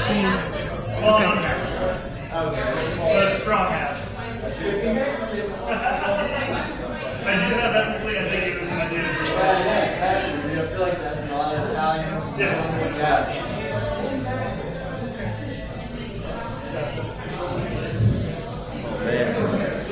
Well, but it's a strong half. I do have ethnically ambiguous and I do agree. Yeah, exactly. I feel like that's a lot of Italians. Yeah.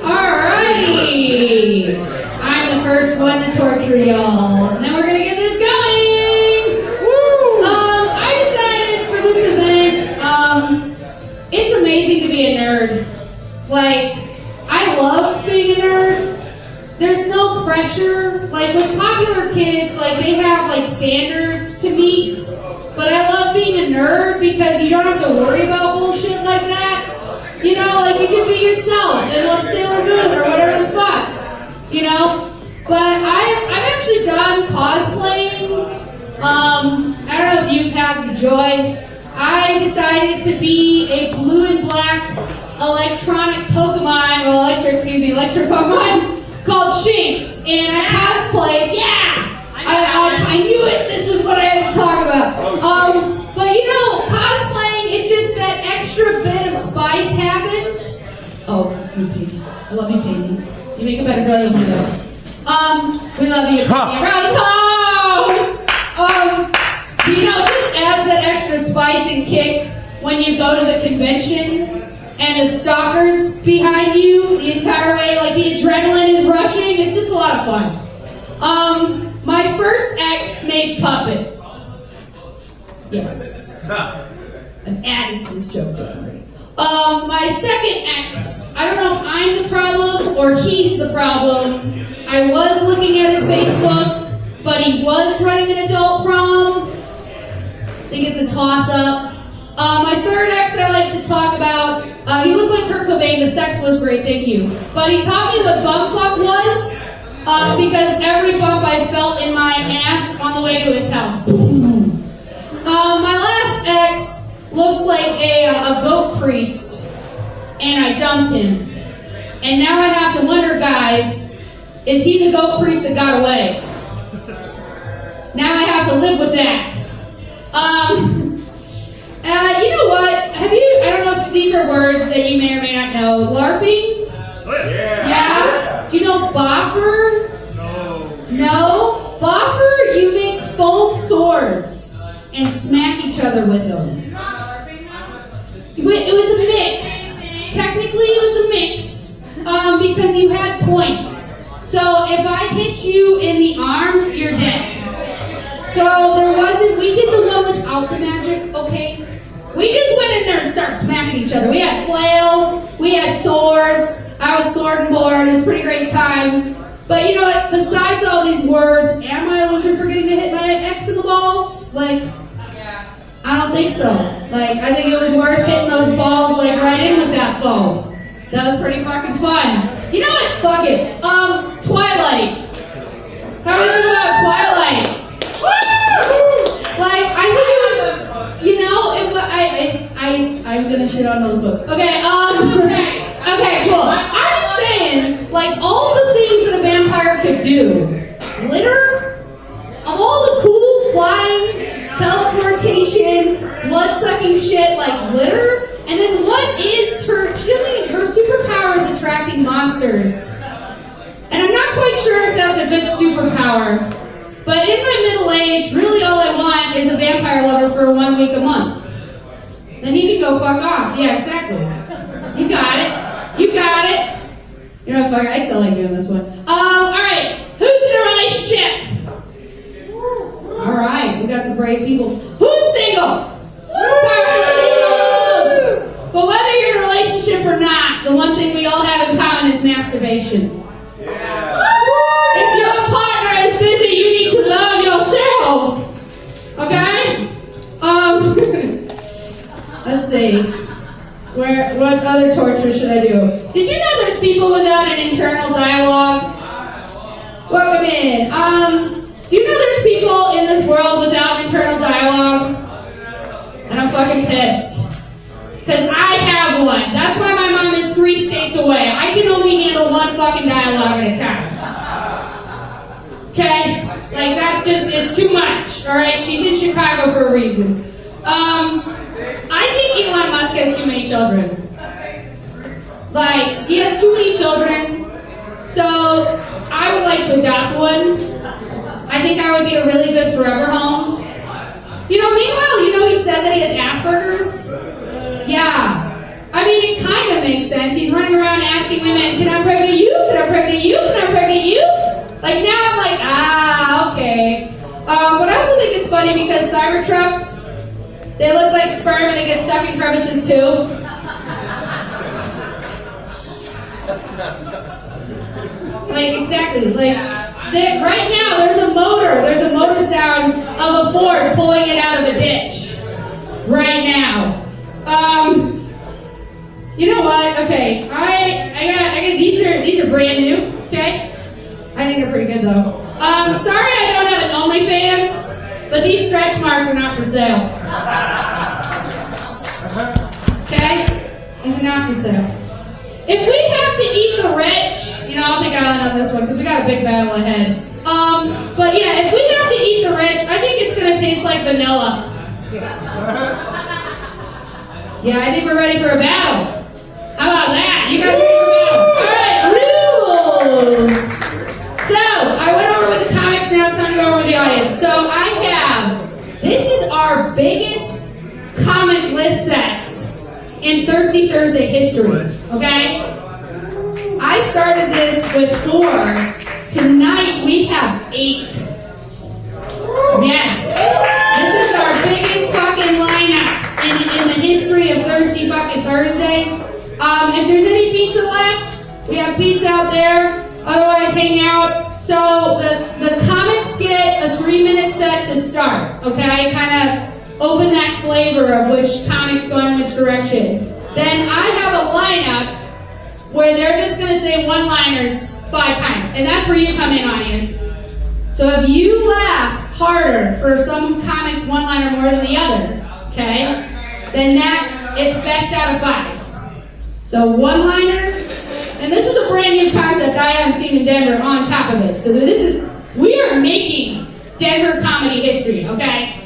Alrighty! I'm the first one to torture y'all. Now we're gonna get this going! I decided for this event, it's amazing to be a nerd. Like, I love being a nerd. There's no pressure. Like, with popular kids, like, they have, like, standards to meet. But I love being a nerd because you don't have to worry about bullshit like that. You know, like, you can be yourself and love Sailor Moon or whatever the fuck. You know? But I've actually done cosplaying. I don't know if you've had the joy. I decided to be a blue and black electric Pokemon called Shinx, and I cosplayed. Yeah, I knew it. This was what I had to talk about. But you know, cosplaying, it's just that extra bit of spice happens. Oh, you Paisley. I love you, Paisley. You make a better brother than me, though. We love you. Round of applause. You know, it just adds that extra spice and kick when you go to the convention and the stalkers behind you the entire way, like the adrenaline is rushing. It's just a lot of fun. My first ex made puppets. Yes. I've added to this joke already. My second ex, I don't know if I'm the problem or he's the problem. I was looking at his Facebook, but he was running an adult prom. I think it's a toss-up. My third ex I like to talk about, he looked like Kurt Cobain, the sex was great, thank you. But he taught me what bumfuck was, because every bump I felt in my ass on the way to his house. Boom. My last ex looks like a goat priest, and I dumped him. And now I have to wonder, guys, is he the goat priest that got away? Now I have to live with that. You know what? I don't know if these are words that you may or may not know. LARPing? Oh, yeah. Yeah? Do you know boffer? No. No? Boffer, you make foam swords and smack each other with them. It was a mix. Technically, it was a mix. Because you had points. So if I hit you in the arms, you're dead. So we did the one without the magic, okay? We just went in there and started smacking each other. We had flails, we had swords, I was sword and board, it was a pretty great time. But you know what, besides all these words, am I a loser for getting to hit my ex in the balls? Like, I don't think so. Like, I think it was worth hitting those balls, like, right in with that foam. That was pretty fucking fun. You know what, fuck it. Twilight. How do you feel about Twilight? Like, I think it was, you know, I'm gonna shit on those books. Okay, okay, cool. I'm just saying, like, all the things that a vampire could do. Glitter, all the cool flying, teleportation, blood-sucking shit like glitter, and then what is her superpower is attracting monsters. And I'm not quite sure if that's a good superpower. But in my middle age, really all I want is a vampire lover for 1 week a month. Then he can go fuck off. Yeah, exactly. You got it. You got it. You know what, fuck it. I still like doing this one. Alright. Who's in a relationship? Alright, we got some brave people. Who's single? Powerful singles! But whether you're in a relationship or not, the one thing we all have in common is masturbation. If your partner is busy, you need to love yourself. Okay? Let's see. What other torture should I do? Did you know there's people without an internal dialogue? Welcome in. Do you know there's people in this world without internal dialogue? And I'm fucking pissed. Because I have one. That's why my mom is 3 states away. I can only handle one fucking dialogue at a time. Okay? Like, that's just, it's too much. Alright? She's in Chicago for a reason. I think think Elon Musk has too many children. Like, he has too many children. So, I would like to adopt one. I think I would be a really good forever home. Meanwhile, he said that he has Asperger's? Yeah. I mean, it kind of makes sense. He's running around asking women, can I pregnant you? Can I pregnant you? Can I pregnant you? Like, now I'm like, okay. But I also think it's funny because Cybertrucks, they look like sperm and they get stuck in crevices too. Like, exactly. Like, right now, there's a motor sound of a Ford pulling it out of a ditch. Right now. You know what? Okay, I got these are brand new. Okay, I think they're pretty good though. Sorry I don't have an OnlyFans, but these stretch marks are not for sale. Okay, these are not for sale. If we have to eat the rich, I'll take Island on this one because we got a big battle ahead. But yeah, if we have to eat the rich, I think it's gonna taste like vanilla. Yeah, I think we're ready for a battle. How about that? You guys ready for a battle? All right, rules. So, I went over with the comics, now it's time to go over with the audience. So, this is our biggest comic list set in Thirsty Thursday history, okay? I started this with 4. Tonight, we have 8. Yes. This is our biggest fucking lineup in the history of Thirsty fucking Thursdays. If there's any pizza left, we have pizza out there. Otherwise, hang out. So the comics get a 3-minute set to start. Okay, kind of open that flavor of which comics go in which direction. Then I have a lineup where they're just gonna say one-liners 5 times, and that's where you come in, audience. So if you laugh harder for some comics one-liner more than the other, okay, then it's best out of 5. So one-liner, and this is a brand new concept I haven't seen in Denver on top of it. So we are making Denver comedy history, okay?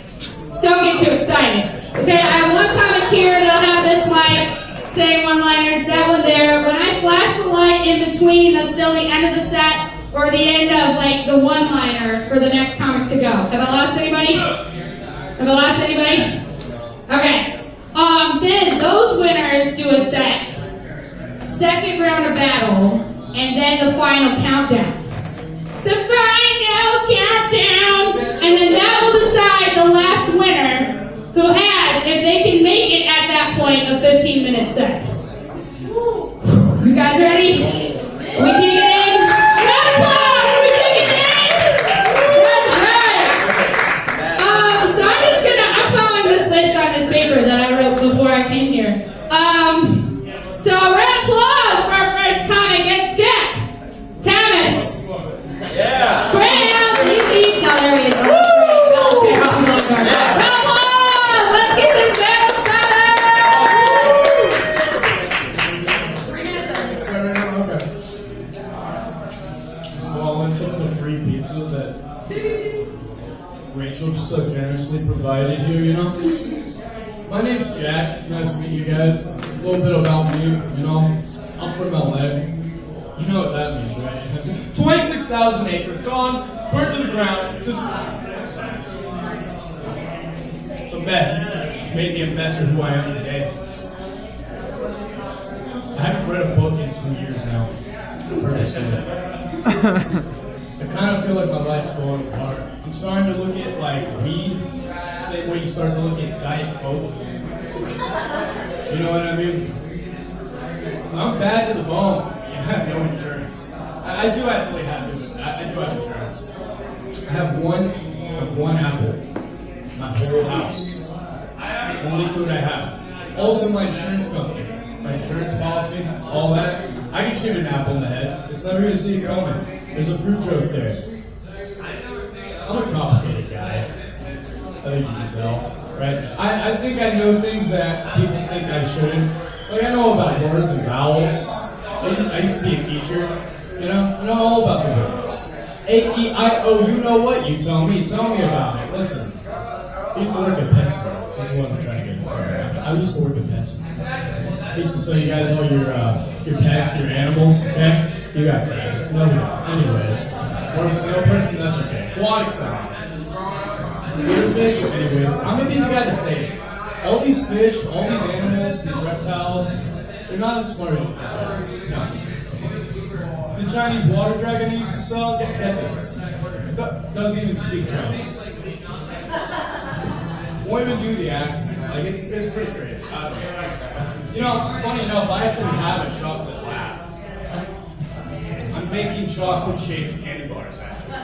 Don't get too excited. Okay, I have one comic here that'll have this mic saying one-liners, that one there. When I flash the light in between, that's still the end of the set or the end of like the one-liner for the next comic to go. Have I lost anybody? Okay. Then those winners do a set. Second round of battle, and then the final countdown. The final countdown! And then that will decide the last winner who has, if they can make it at that point, a 15-minute set. You guys ready? Are we taking it in? Round of applause! Are we taking it in? That's right! So I'm following this list on this paper that I wrote before I came here. So round of applause for our first comic. It's Jack Thomas. Yeah. Graham. No, there we go. Round of applause. Let's get this battle started. Okay. Swallowing some of the free pizza that Rachel just so generously provided here, My name's Jack. Nice to meet you guys. A little bit about me, I'm from LA. You know what that means, right? 26,000 acres gone, burnt to the ground, just... It's a mess. It's made me a mess of who I am today. I haven't read a book in 2 years now. I kind of feel like my life's falling apart. I'm starting to look at like weed, same way you start to look at Diet Coke. You know what I mean? I'm bad to the bone. I have no insurance. I do actually have insurance. I have one apple. My whole house. The only food I have. It's also my insurance company. My insurance policy, all that. I can shoot an apple in the head. It's never gonna see it coming. There's a fruit joke there. I'm a complicated guy. I think you can tell, right? I think I know things that people think I shouldn't. Like I know about words and vowels. I used to be a teacher, I know all about the words. A-E-I-O, you know what? You tell me about it. Listen, I used to work at PetSmart. This is what I'm trying to get into. I used to work with pets. I used to sell you guys all your pets, your animals, okay? You got crabs. No, we don't. Anyways, or a snail person, that's okay. Aquatic side. Weird fish, anyways. I'm gonna be the guy to say it. All these fish, all these animals, these reptiles, they're not as smart as you think. No. The Chinese water dragon I used to sell, get this. Doesn't even speak Chinese. Won't even do the accent. Like it's pretty great. You know, funny enough, I actually have a chocolate lab. I'm making chocolate shaped candy bars actually.